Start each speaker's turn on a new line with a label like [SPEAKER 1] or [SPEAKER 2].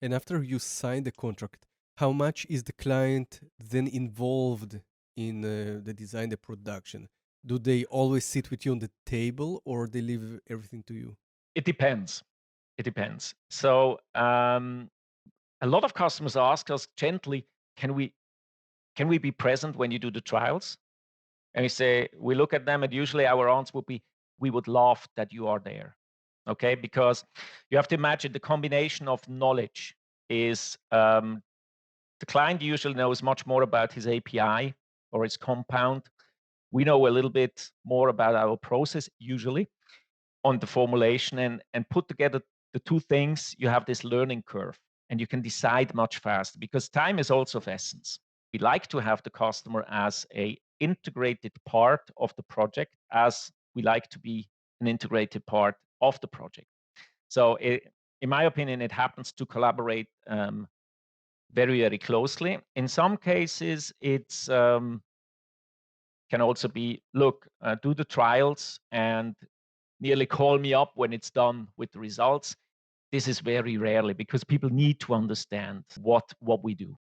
[SPEAKER 1] And after you sign the contract, how much is the client then involved in the design, the production? Do they always sit with you on the table, or they leave everything to you?
[SPEAKER 2] It depends. It depends. So a lot of customers ask us gently, can we can we be present when you do the trials? And we look at them, and usually our answer would be, we would love that you are there. Okay, because you have to imagine the combination of knowledge is the client usually knows much more about his API or his compound. We know a little bit more about our process usually on the formulation, and put together the two things, you have this learning curve, and you can decide much faster because time is also of essence. We like to have the customer as a integrated part of the project, as we like to be an integrated part of the project. So in my opinion, it happens to collaborate very, very closely. In some cases, it's can also be, look, do the trials and nearly call me up when it's done with the results. This is very rarely because people need to understand what we do.